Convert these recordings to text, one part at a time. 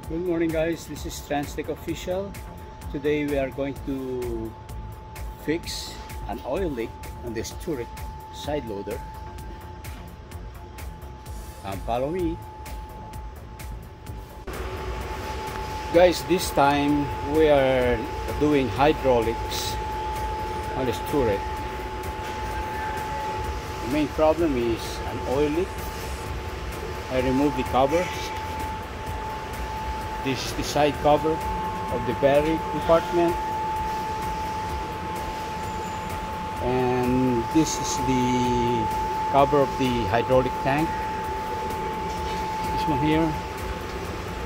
Good morning guys, this is Transtec official. Today we are going to fix an oil leak on this turret side loader. Follow me. Guys, this time we are doing hydraulics on this turret. The main problem is an oil leak. I removed the covers. This is the side cover of the battery compartment, and this is the cover of the hydraulic tank, this one here,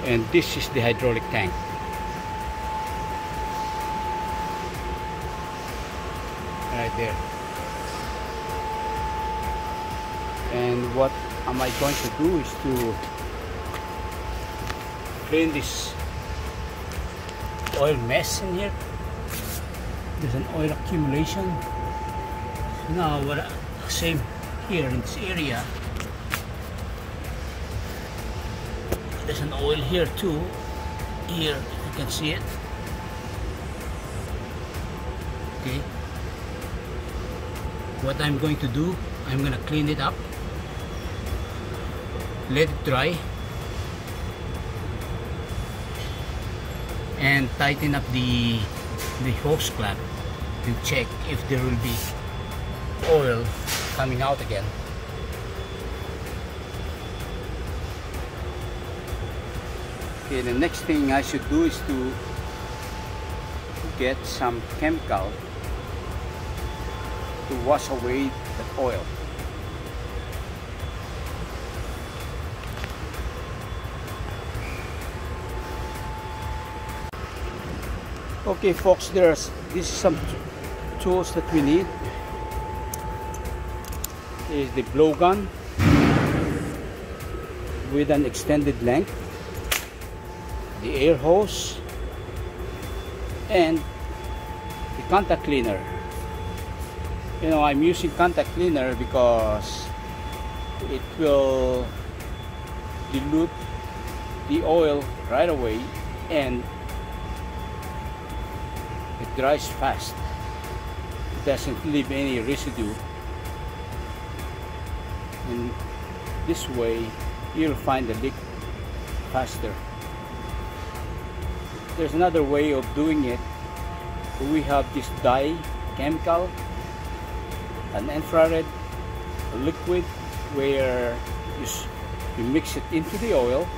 and this is the hydraulic tank. Right there. And what am I going to do is to clean this oil mess in here. There's an oil accumulation. So now same here in this area. There's an oil here too. Here you can see it. Okay. What I'm going to do, I'm going to clean it up, let it dry, and tighten up the hose clamp to check if there will be oil coming out again. Okay, the next thing I should do is to get some chemical to wash away the oil. Okay folks, this is some tools that we need. Is the blow gun with an extended length, the air hose, and the contact cleaner. You know, I'm using contact cleaner because it will dilute the oil right away and it dries fast. It doesn't leave any residue. And this way you'll find the leak faster. There's another way of doing it. We have this dye chemical, an infrared liquid, where you mix it into the oil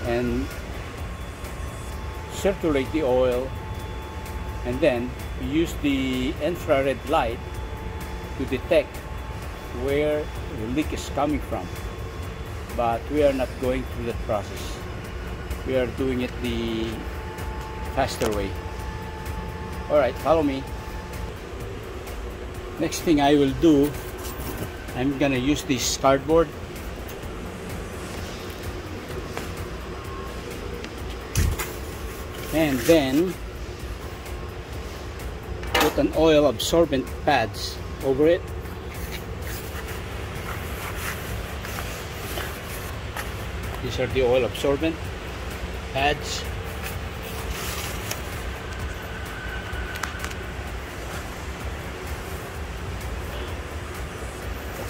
and circulate the oil, and then you use the infrared light to detect where the leak is coming from. But we are not going through that process. We are doing it the faster way. Alright, follow me. Next thing I will do, I'm gonna use this cardboard. And then put an oil absorbent pads over it. These are the oil absorbent pads.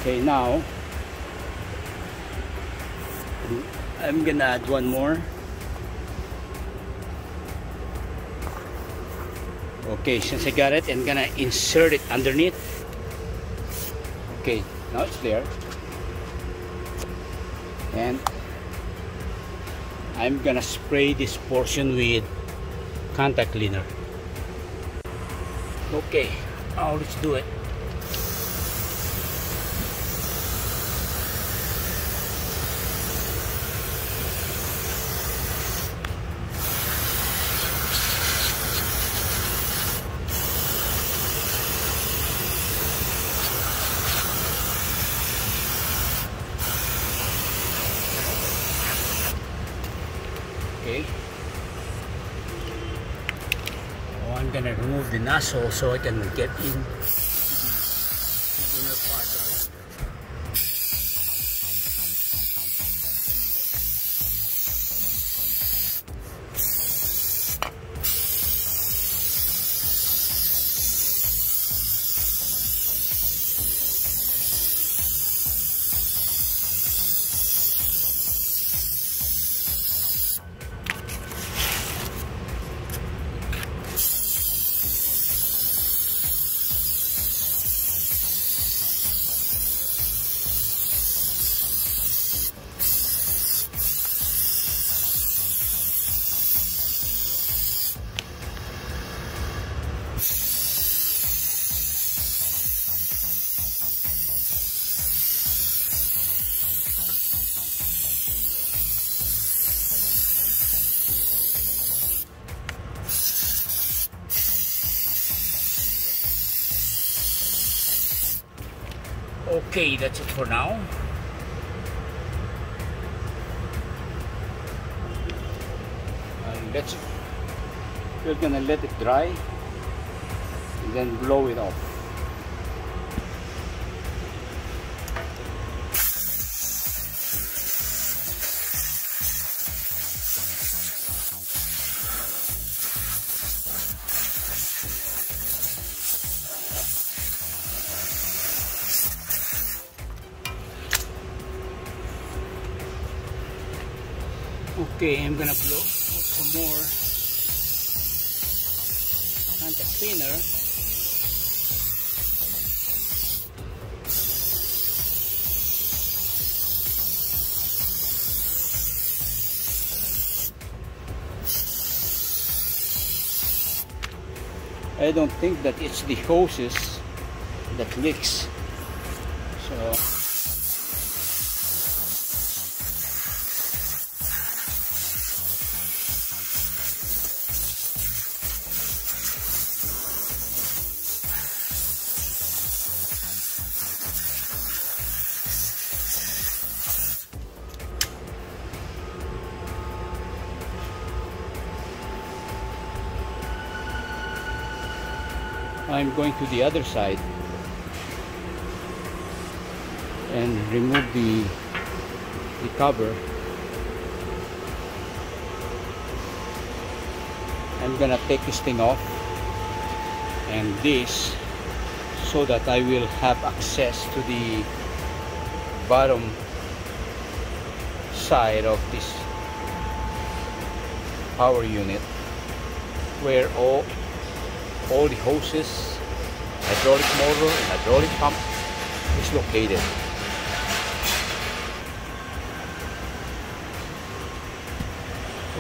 Okay, now I'm gonna add one more. Okay, since I got it, I'm gonna insert it underneath. Okay, now it's there. And I'm gonna spray this portion with contact cleaner. Okay, now let's do it. Okay. Oh, I'm gonna remove the nozzle so I can get in the inner part of it. Okay, that's it for now. We're gonna let it dry and then blow it off. Okay, I'm gonna put some more Transtec cleaner. I don't think that it's the hoses that leaks. So I'm going to the other side and remove the cover. I'm gonna take this thing off and this, so that I will have access to the bottom side of this power unit, where all the hoses, hydraulic motor and hydraulic pump is located.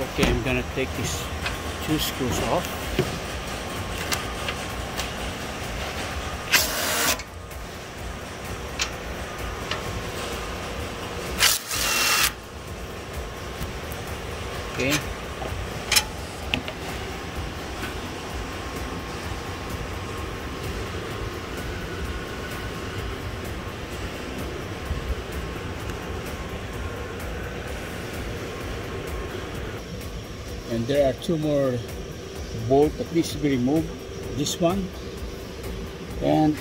Okay, I'm gonna take these two screws off. Okay. And there are two more bolts that needs to be removed. This one and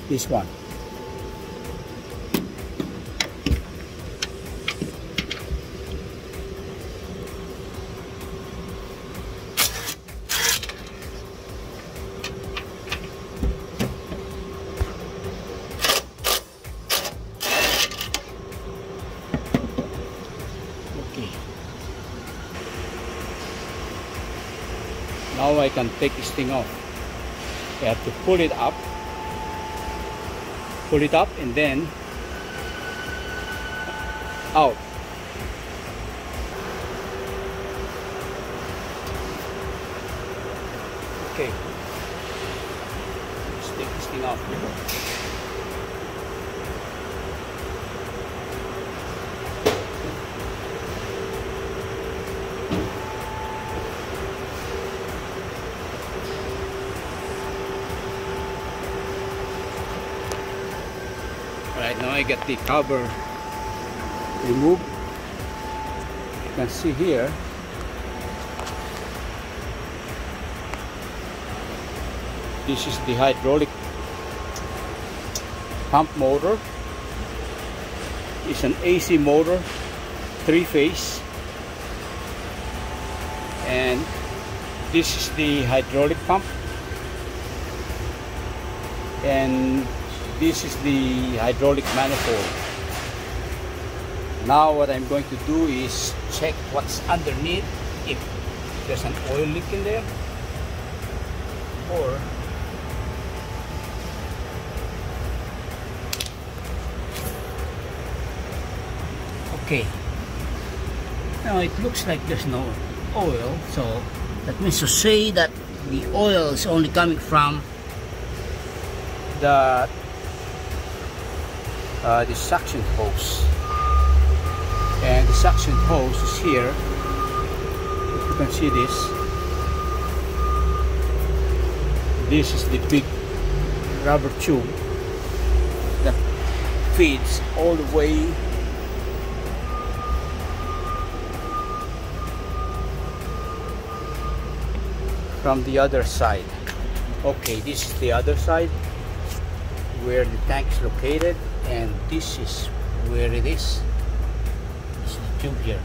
this one. Now I can take this thing off. I have to pull it up and then out. Okay, let's take this thing off. Right now I got the cover removed. You can see here this is the hydraulic pump motor. It's an AC motor, 3-phase, and this is the hydraulic pump, and this is the hydraulic manifold. Now what I'm going to do is check what's underneath, if there's an oil leak in there, or okay. Now it looks like there's no oil, so that means to say that the oil is only coming from the suction hose, and the suction hose is here. If you can see this is the big rubber tube that feeds all the way from the other side. Okay, this is the other side where the tank is located, and this is where it is. This is the tube here,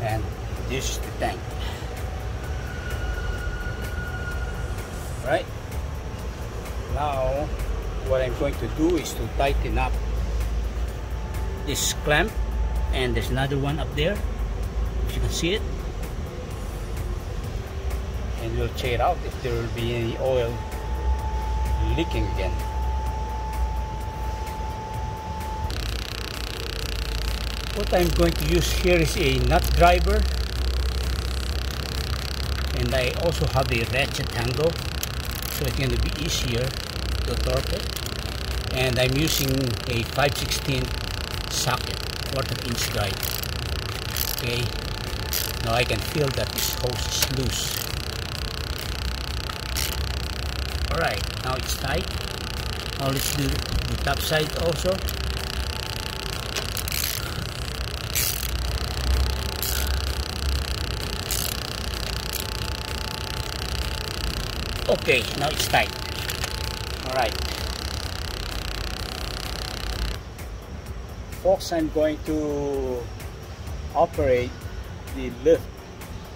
and this is the tank. Right now, what I'm going to do is to tighten up this clamp, and there's another one up there, if you can see it, and we'll check it out if there will be any oil leaking again. What I'm going to use here is a nut driver, and I also have a ratchet handle, so it's going to be easier to torque it. And I'm using a 5/16 socket, 1/4-inch drive. Okay, now I can feel that this hose is loose. Alright, now it's tight. Now let's do the top side also. Okay, now it's tight. Alright. Folks, I'm going to operate the lift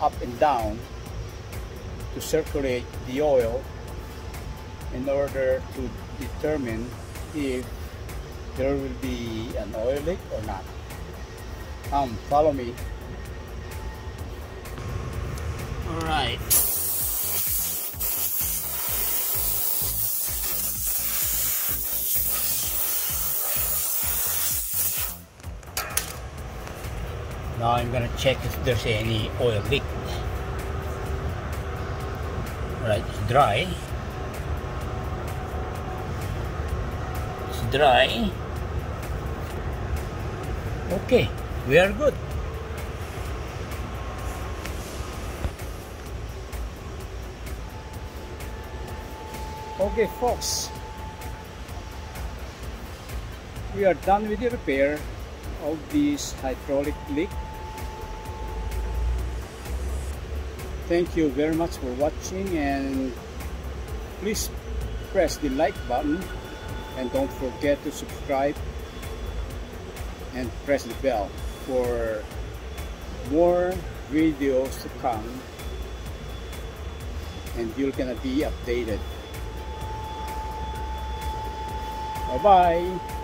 up and down to circulate the oil in order to determine if there will be an oil leak or not. Follow me. Alright. Now I'm gonna check if there's any oil leak. Right, it's dry. It's dry. Okay, we are good. Okay, folks, we are done with the repair of this hydraulic leak. Thank you very much for watching, and please press the like button, and don't forget to subscribe and press the bell for more videos to come, and you're gonna be updated. Bye bye.